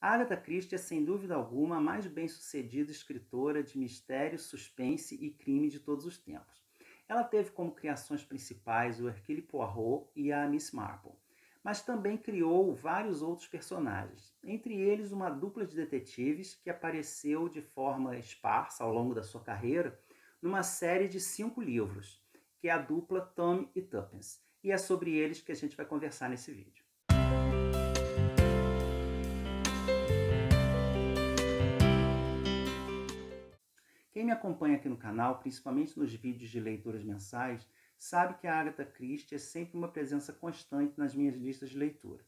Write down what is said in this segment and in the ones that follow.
A Agatha Christie é, sem dúvida alguma, a mais bem-sucedida escritora de mistério, suspense e crime de todos os tempos. Ela teve como criações principais o Hercule Poirot e a Miss Marple, mas também criou vários outros personagens, entre eles uma dupla de detetives que apareceu de forma esparsa ao longo da sua carreira numa série de 5 livros, que é a dupla Tommy e Tuppence, e é sobre eles que a gente vai conversar nesse vídeo. Quem me acompanha aqui no canal, principalmente nos vídeos de leituras mensais, sabe que a Agatha Christie é sempre uma presença constante nas minhas listas de leitura.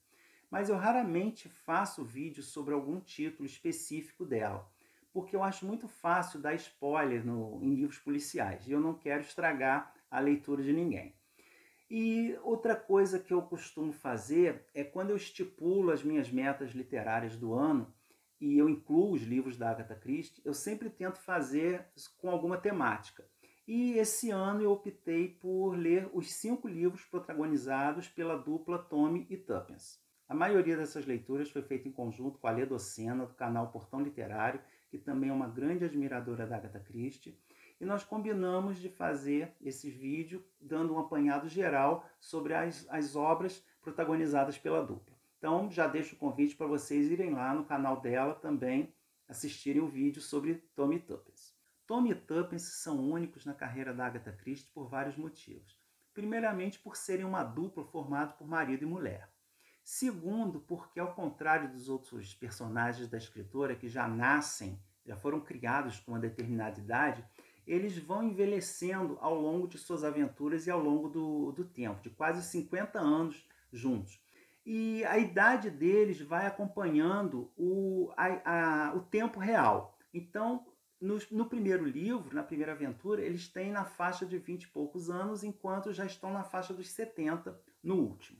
Mas eu raramente faço vídeos sobre algum título específico dela, porque eu acho muito fácil dar spoiler em livros policiais, e eu não quero estragar a leitura de ninguém. E outra coisa que eu costumo fazer é quando eu estipulo as minhas metas literárias do ano, e eu incluo os livros da Agatha Christie, eu sempre tento fazer com alguma temática. E esse ano eu optei por ler os 5 livros protagonizados pela dupla Tommy e Tuppence. A maioria dessas leituras foi feita em conjunto com a Lê Docena, do canal Portão Literário, que também é uma grande admiradora da Agatha Christie, e nós combinamos de fazer esse vídeo dando um apanhado geral sobre as obras protagonizadas pela dupla. Então já deixo o convite para vocês irem lá no canal dela também assistirem o vídeo sobre Tommy e Tuppence. Tommy e Tuppence são únicos na carreira da Agatha Christie por vários motivos. Primeiramente, por serem uma dupla formada por marido e mulher. Segundo, porque ao contrário dos outros personagens da escritora que já foram criados com uma determinada idade, eles vão envelhecendo ao longo de suas aventuras e ao longo do tempo, de quase 50 anos juntos. E a idade deles vai acompanhando o tempo real. Então, no primeiro livro, na primeira aventura, eles têm na faixa de 20 e poucos anos, enquanto já estão na faixa dos 70 no último.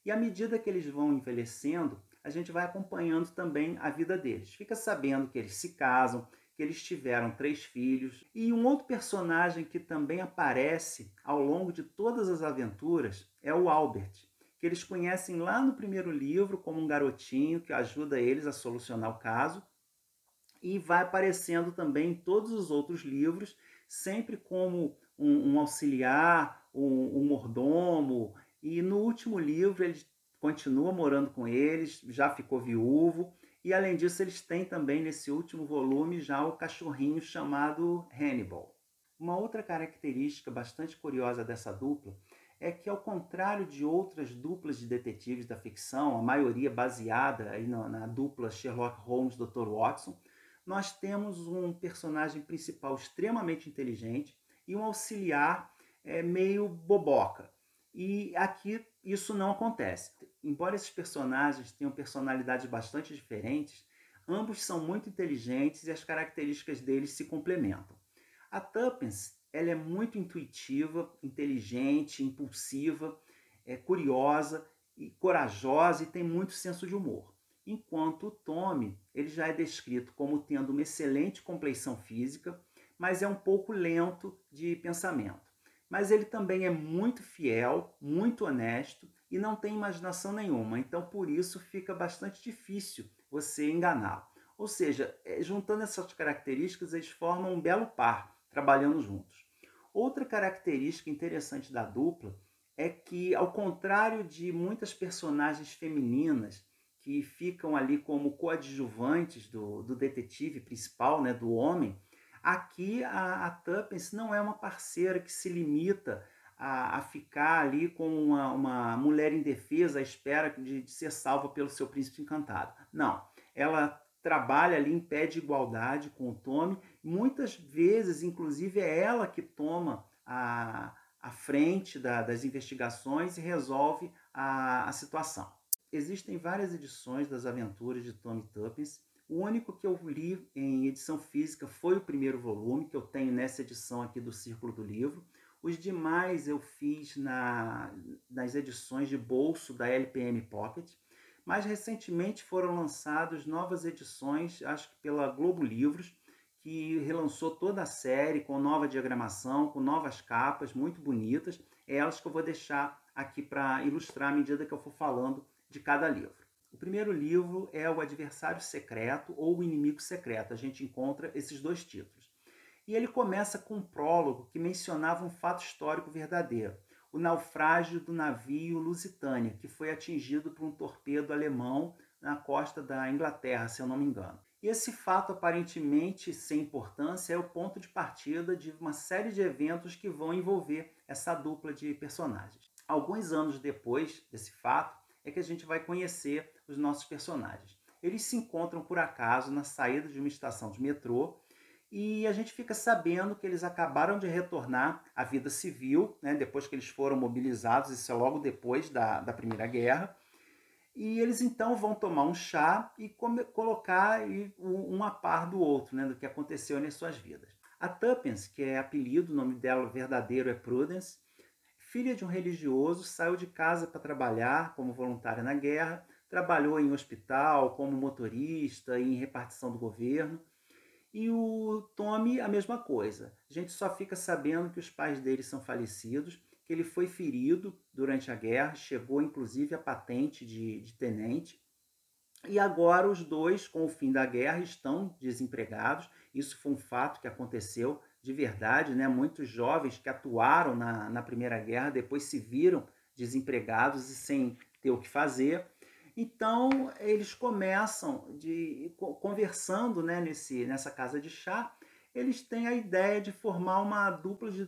E à medida que eles vão envelhecendo, a gente vai acompanhando também a vida deles. Fica sabendo que eles se casam, que eles tiveram 3 filhos. E um outro personagem que também aparece ao longo de todas as aventuras é o Albert, que eles conhecem lá no primeiro livro como um garotinho que ajuda eles a solucionar o caso, e vai aparecendo também em todos os outros livros, sempre como um auxiliar, um mordomo, e no último livro ele continua morando com eles, já ficou viúvo, e além disso eles têm também nesse último volume já o cachorrinho chamado Hannibal. Uma outra característica bastante curiosa dessa dupla é que, ao contrário de outras duplas de detetives da ficção, a maioria baseada aí na dupla Sherlock Holmes-Dr. Watson, nós temos um personagem principal extremamente inteligente e um auxiliar meio boboca. E aqui isso não acontece. Embora esses personagens tenham personalidades bastante diferentes, ambos são muito inteligentes e as características deles se complementam. A Tuppence, ela é muito intuitiva, inteligente, impulsiva, curiosa e corajosa e tem muito senso de humor. Enquanto o Tommy, ele já é descrito como tendo uma excelente compleição física, mas é um pouco lento de pensamento. Mas ele também é muito fiel, muito honesto e não tem imaginação nenhuma, então por isso fica bastante difícil você enganá-lo. Ou seja, juntando essas características, eles formam um belo par, trabalhando juntos. Outra característica interessante da dupla é que, ao contrário de muitas personagens femininas que ficam ali como coadjuvantes do detetive principal, né, do homem, aqui a Tuppence não é uma parceira que se limita a ficar ali como uma mulher indefesa à espera de ser salva pelo seu príncipe encantado. Não, ela trabalha ali em pé de igualdade com o Tommy. Muitas vezes, inclusive, é ela que toma a frente das investigações e resolve a situação. Existem várias edições das aventuras de Tommy Tuppence. O único que eu li em edição física foi o primeiro volume, que eu tenho nessa edição aqui do Círculo do Livro. Os demais eu fiz nas edições de bolso da LPM Pocket. Mais recentemente foram lançadas novas edições, acho que pela Globo Livros, que relançou toda a série com nova diagramação, com novas capas muito bonitas. É elas que eu vou deixar aqui para ilustrar à medida que eu for falando de cada livro. O primeiro livro é O Adversário Secreto ou O Inimigo Secreto. A gente encontra esses dois títulos. E ele começa com um prólogo que mencionava um fato histórico verdadeiro: o naufrágio do navio Lusitânia, que foi atingido por um torpedo alemão na costa da Inglaterra, se eu não me engano. E esse fato aparentemente sem importância é o ponto de partida de uma série de eventos que vão envolver essa dupla de personagens. Alguns anos depois desse fato é que a gente vai conhecer os nossos personagens. Eles se encontram por acaso na saída de uma estação de metrô e a gente fica sabendo que eles acabaram de retornar à vida civil, né, depois que eles foram mobilizados, isso é logo depois da Primeira Guerra. E eles então vão tomar um chá e colocar um a par do outro, né, do que aconteceu nas suas vidas. A Tuppence, que é apelido, o nome dela verdadeiro é Prudence, filha de um religioso, saiu de casa para trabalhar como voluntária na guerra, trabalhou em hospital, como motorista, em repartição do governo. E o Tommy, a mesma coisa. A gente só fica sabendo que os pais dele são falecidos, que ele foi ferido durante a guerra, chegou inclusive a patente de tenente. E agora os dois, com o fim da guerra, estão desempregados. Isso foi um fato que aconteceu de verdade, né? Muitos jovens que atuaram na Primeira Guerra depois se viram desempregados e sem ter o que fazer. Então eles começam conversando, né, nessa casa de chá, eles têm a ideia de formar uma dupla de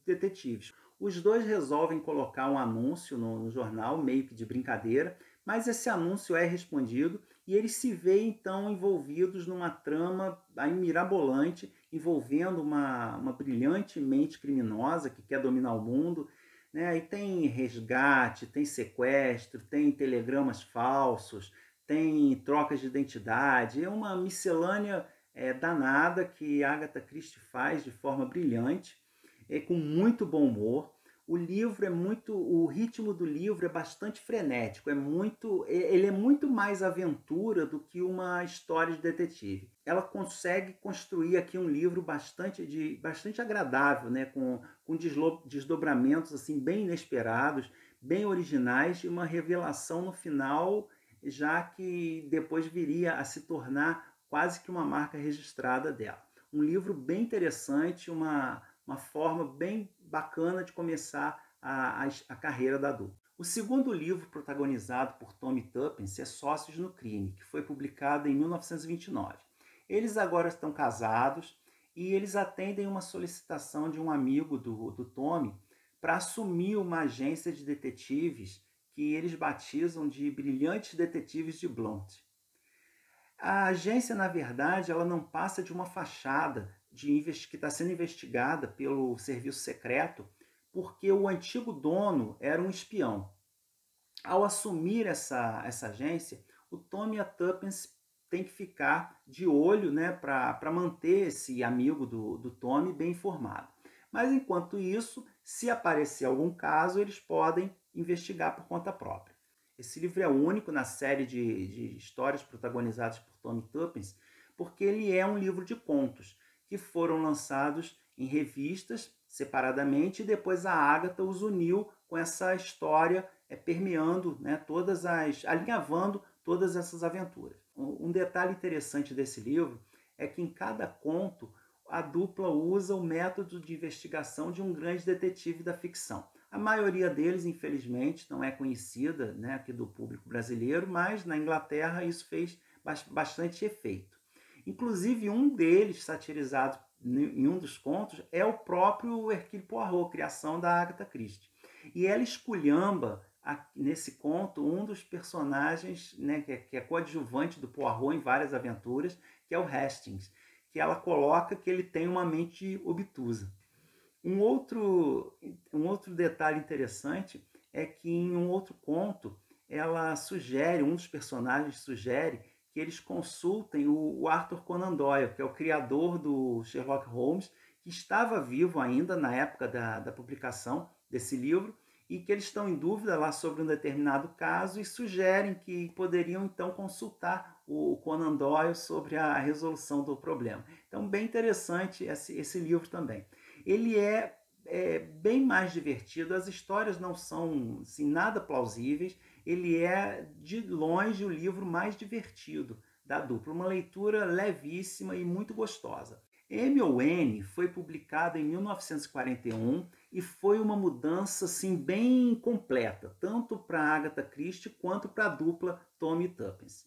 detetives. Os dois resolvem colocar um anúncio no jornal, meio que de brincadeira, mas esse anúncio é respondido e eles se veem então envolvidos numa trama mirabolante, envolvendo uma brilhante mente criminosa que quer dominar o mundo, né? E tem resgate, tem sequestro, tem telegramas falsos, tem trocas de identidade, é uma miscelânea danada que Agatha Christie faz de forma brilhante, com muito bom humor. O ritmo do livro é bastante frenético, ele é muito mais aventura do que uma história de detetive. Ela consegue construir aqui um livro bastante agradável, né, com desdobramentos assim bem inesperados, bem originais e uma revelação no final, já que depois viria a se tornar quase que uma marca registrada dela. Um livro bem interessante, uma forma bem bacana de começar a carreira da dupla. O segundo livro protagonizado por Tommy Tuppence é Sócios no Crime, que foi publicado em 1929. Eles agora estão casados e eles atendem uma solicitação de um amigo do Tommy para assumir uma agência de detetives que eles batizam de Brilhantes Detetives de Blount. A agência, na verdade, ela não passa de uma fachada que está sendo investigada pelo serviço secreto, porque o antigo dono era um espião. Ao assumir essa agência, o Tommy e a Tuppence têm que ficar de olho, né, para manter esse amigo do Tommy bem informado. Mas enquanto isso, se aparecer algum caso, eles podem investigar por conta própria. Esse livro é único na série de histórias protagonizadas por Tommy Tuppence, porque ele é um livro de contos que foram lançados em revistas separadamente e depois a Agatha os uniu com essa história permeando, né, alinhavando todas essas aventuras. Um detalhe interessante desse livro é que em cada conto a dupla usa o método de investigação de um grande detetive da ficção. A maioria deles, infelizmente, não é conhecida, né, aqui do público brasileiro, mas na Inglaterra isso fez bastante efeito. Inclusive, um deles, satirizado em um dos contos, é o próprio Hercule Poirot, criação da Agatha Christie. E ela esculhamba, nesse conto, um dos personagens, né, que é coadjuvante do Poirot em várias aventuras, que é o Hastings, que ela coloca que ele tem uma mente obtusa. Um outro detalhe interessante é que em um outro conto, um dos personagens sugere que eles consultem o Arthur Conan Doyle, que é o criador do Sherlock Holmes, que estava vivo ainda na época da publicação desse livro, e que eles estão em dúvida lá sobre um determinado caso e sugerem que poderiam então consultar o Conan Doyle sobre a resolução do problema. Então, bem interessante esse livro também. Ele é bem mais divertido, as histórias não são assim, nada plausíveis, ele é, de longe, o livro mais divertido da dupla. Uma leitura levíssima e muito gostosa. M ou N foi publicado em 1941 e foi uma mudança assim, bem completa, tanto para Agatha Christie quanto para a dupla Tommy Tuppence.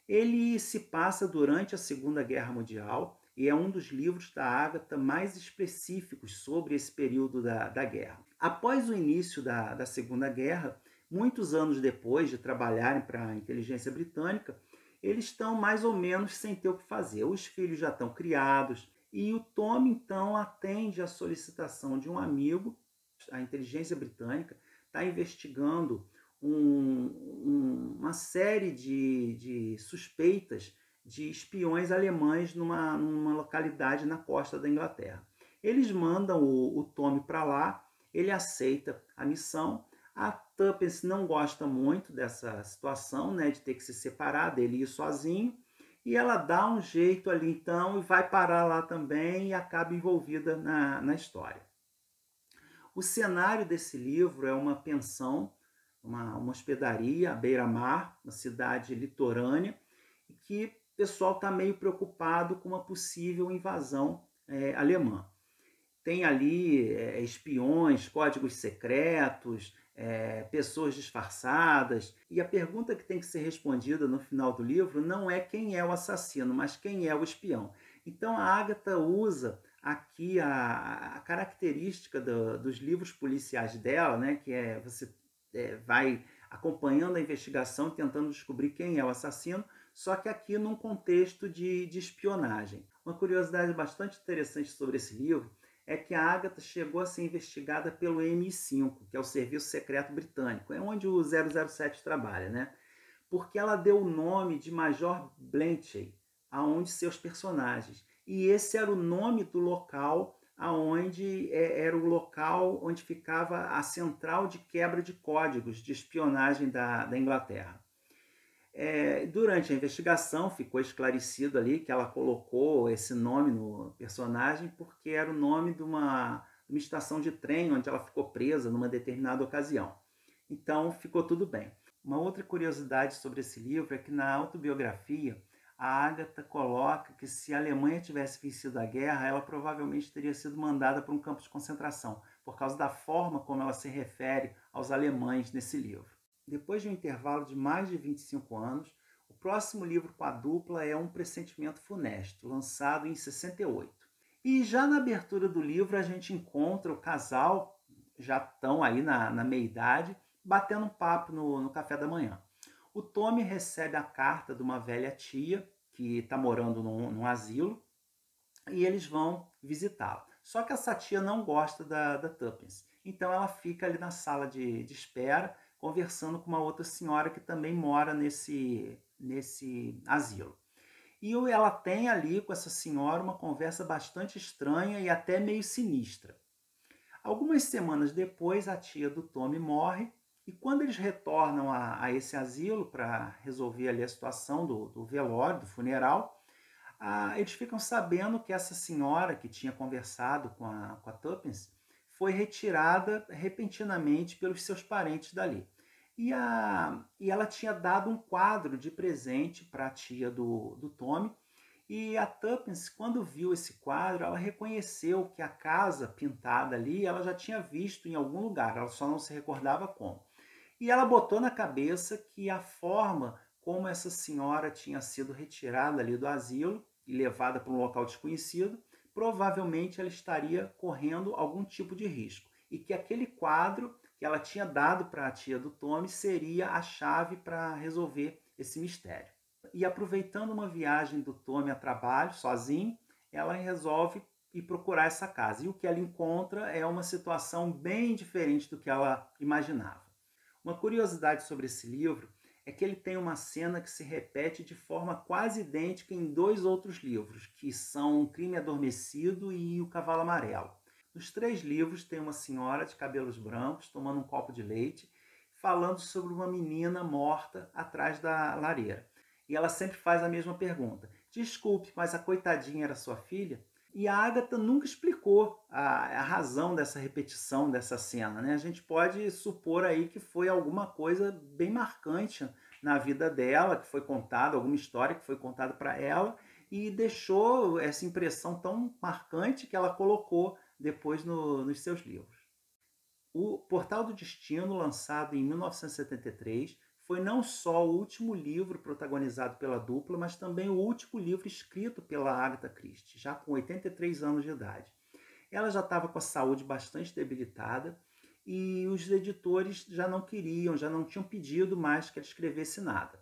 Ele se passa durante a Segunda Guerra Mundial e é um dos livros da Agatha mais específicos sobre esse período da guerra. Após o início da Segunda Guerra, muitos anos depois de trabalharem para a inteligência britânica, eles estão mais ou menos sem ter o que fazer. Os filhos já estão criados e o Tom, então, atende à solicitação de um amigo. A inteligência britânica está investigando uma série de suspeitas de espiões alemães numa localidade na costa da Inglaterra. Eles mandam o Tommy para lá, ele aceita a missão. A Tuppence não gosta muito dessa situação, né, de ter que se separar dele e ir sozinho, e ela dá um jeito ali então e vai parar lá também e acaba envolvida na história. O cenário desse livro é uma pensão, uma hospedaria à beira-mar, uma cidade litorânea, e que o pessoal está meio preocupado com uma possível invasão alemã. Tem ali espiões, códigos secretos, pessoas disfarçadas. E a pergunta que tem que ser respondida no final do livro não é quem é o assassino, mas quem é o espião. Então a Agatha usa aqui a característica dos livros policiais dela, né, que você vai acompanhando a investigação, tentando descobrir quem é o assassino, só que aqui num contexto de espionagem. Uma curiosidade bastante interessante sobre esse livro é que a Agatha chegou a ser investigada pelo MI5, que é o Serviço Secreto Britânico, é onde o 007 trabalha, né? Porque ela deu o nome de Major Bletchley aonde seus personagens. E esse era o nome do local aonde era o local onde ficava a central de quebra de códigos de espionagem da Inglaterra. Durante a investigação ficou esclarecido ali que ela colocou esse nome no personagem porque era o nome de uma estação de trem onde ela ficou presa numa determinada ocasião. Então ficou tudo bem. Uma outra curiosidade sobre esse livro é que na autobiografia a Agatha coloca que se a Alemanha tivesse vencido a guerra, ela provavelmente teria sido mandada para um campo de concentração, por causa da forma como ela se refere aos alemães nesse livro. Depois de um intervalo de mais de 25 anos, o próximo livro com a dupla é Um Pressentimento Funesto, lançado em 68. E já na abertura do livro a gente encontra o casal, já estão aí na meia-idade, batendo um papo no café da manhã. O Tommy recebe a carta de uma velha tia que está morando num asilo e eles vão visitá-la. Só que essa tia não gosta da Tuppence, então ela fica ali na sala de espera conversando com uma outra senhora que também mora nesse asilo. E ela tem ali com essa senhora uma conversa bastante estranha e até meio sinistra. Algumas semanas depois, a tia do Tommy morre e quando eles retornam a esse asilo para resolver ali a situação do velório, do funeral, eles ficam sabendo que essa senhora que tinha conversado com a Tuppence foi retirada repentinamente pelos seus parentes dali. E ela tinha dado um quadro de presente para a tia do Tommy. E a Tuppence, quando viu esse quadro, ela reconheceu que a casa pintada ali, ela já tinha visto em algum lugar, ela só não se recordava como. E ela botou na cabeça que a forma como essa senhora tinha sido retirada ali do asilo e levada para um local desconhecido, provavelmente ela estaria correndo algum tipo de risco. E que aquele quadro que ela tinha dado para a tia do Tommy seria a chave para resolver esse mistério. E aproveitando uma viagem do Tommy a trabalho, sozinho, ela resolve ir procurar essa casa. E o que ela encontra é uma situação bem diferente do que ela imaginava. Uma curiosidade sobre esse livro é que ele tem uma cena que se repete de forma quase idêntica em dois outros livros, que são Crime Adormecido e O Cavalo Amarelo. Nos três livros tem uma senhora de cabelos brancos tomando um copo de leite, falando sobre uma menina morta atrás da lareira. E ela sempre faz a mesma pergunta: desculpe, mas a coitadinha era sua filha? E a Agatha nunca explicou a razão dessa repetição dessa cena, né? A gente pode supor aí que foi alguma coisa bem marcante na vida dela, que foi contada, alguma história que foi contada para ela e deixou essa impressão tão marcante que ela colocou depois nos seus livros. O Portal do Destino, lançado em 1973, foi não só o último livro protagonizado pela dupla, mas também o último livro escrito pela Agatha Christie, já com 83 anos de idade. Ela já estava com a saúde bastante debilitada e os editores já não queriam, já não tinham pedido mais que ela escrevesse nada.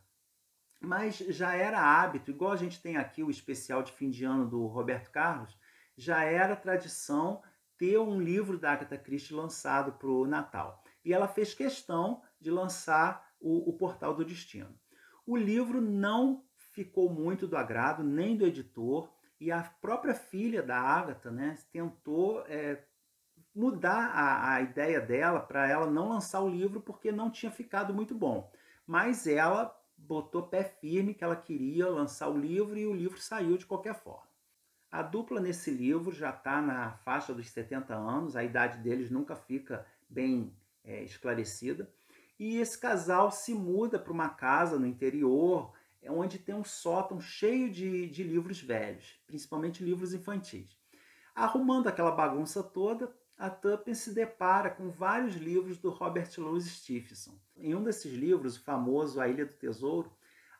Mas já era hábito, igual a gente tem aqui o especial de fim de ano do Roberto Carlos, já era tradição ter um livro da Agatha Christie lançado para o Natal. E ela fez questão de lançar o Portal do Destino. O livro não ficou muito do agrado, nem do editor, e a própria filha da Agatha, né, tentou mudar a ideia dela para ela não lançar o livro porque não tinha ficado muito bom. Mas ela botou pé firme que ela queria lançar o livro e o livro saiu de qualquer forma. A dupla nesse livro já está na faixa dos 70 anos, a idade deles nunca fica bem esclarecida. E esse casal se muda para uma casa no interior, onde tem um sótão cheio de livros velhos, principalmente livros infantis. Arrumando aquela bagunça toda, a Tuppen se depara com vários livros do Robert Louis Stevenson. Em um desses livros, o famoso A Ilha do Tesouro,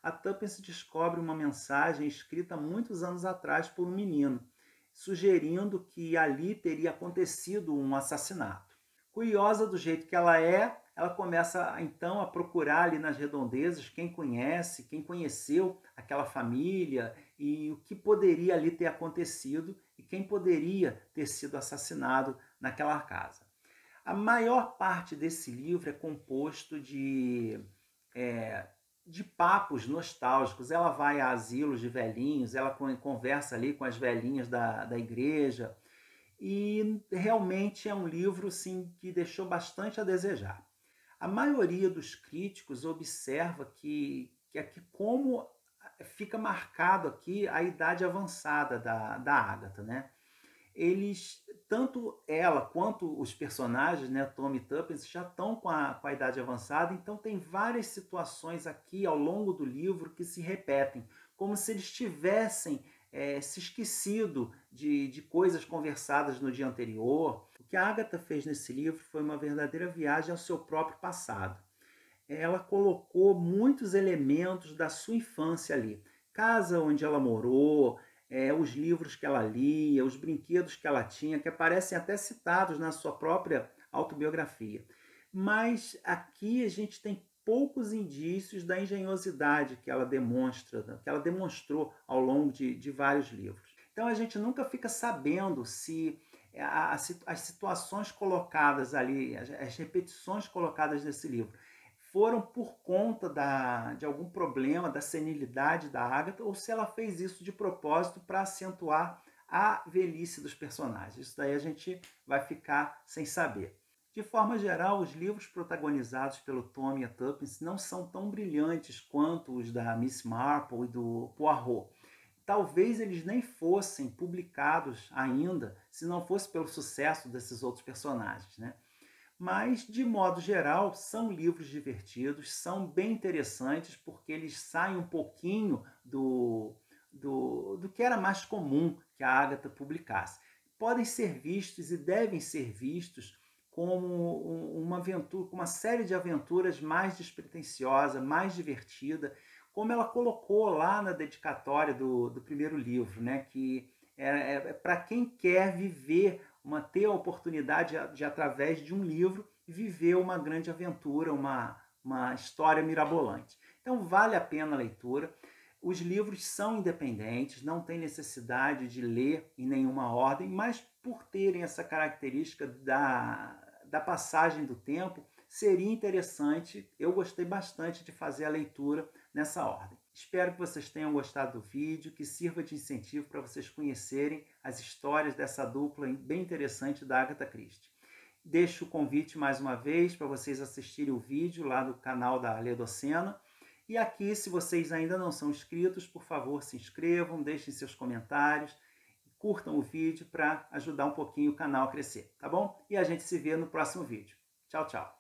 a Tuppen se descobre uma mensagem escrita muitos anos atrás por um menino, sugerindo que ali teria acontecido um assassinato. Curiosa do jeito que ela começa então a procurar ali nas redondezas quem conhece, quem conheceu aquela família e o que poderia ali ter acontecido e quem poderia ter sido assassinado naquela casa. A maior parte desse livro é composto de papos nostálgicos. Ela vai a asilos de velhinhos, ela conversa ali com as velhinhas da igreja, e realmente é um livro sim, que deixou bastante a desejar. A maioria dos críticos observa que aqui como fica marcado aqui a idade avançada da Agatha, né? Eles, tanto ela quanto os personagens, né, Tommy e Tuppence, já estão com a idade avançada, então tem várias situações aqui ao longo do livro que se repetem, como se eles tivessem se esquecido de coisas conversadas no dia anterior. O que a Agatha fez nesse livro foi uma verdadeira viagem ao seu próprio passado. Ela colocou muitos elementos da sua infância ali. Casa onde ela morou, os livros que ela lia, os brinquedos que ela tinha, que aparecem até citados na sua própria autobiografia. Mas aqui a gente tem poucos indícios da engenhosidade que ela demonstra, que ela demonstrou ao longo de vários livros. Então a gente nunca fica sabendo se as situações colocadas ali, as repetições colocadas nesse livro, foram por conta de algum problema, da senilidade da Agatha, ou se ela fez isso de propósito para acentuar a velhice dos personagens. Isso daí a gente vai ficar sem saber. De forma geral, os livros protagonizados pelo Tommy e a Tuppence não são tão brilhantes quanto os da Miss Marple e do Poirot. Talvez eles nem fossem publicados ainda se não fosse pelo sucesso desses outros personagens, né? Mas, de modo geral, são livros divertidos, são bem interessantes porque eles saem um pouquinho do que era mais comum que a Agatha publicasse. Podem ser vistos e devem ser vistos como uma aventura, uma série de aventuras mais despretensiosa, mais divertida, como ela colocou lá na dedicatória do primeiro livro, né? Que é para quem quer viver, ter a oportunidade de, através de um livro, viver uma grande aventura, uma história mirabolante. Então vale a pena a leitura. Os livros são independentes, não tem necessidade de ler em nenhuma ordem, mas por terem essa característica da passagem do tempo, seria interessante, eu gostei bastante de fazer a leitura nessa ordem. Espero que vocês tenham gostado do vídeo, que sirva de incentivo para vocês conhecerem as histórias dessa dupla bem interessante da Agatha Christie. Deixo o convite mais uma vez para vocês assistirem o vídeo lá do canal da Ledocena. E aqui, se vocês ainda não são inscritos, por favor, se inscrevam, deixem seus comentários, curtam o vídeo para ajudar um pouquinho o canal a crescer, tá bom? E a gente se vê no próximo vídeo. Tchau, tchau!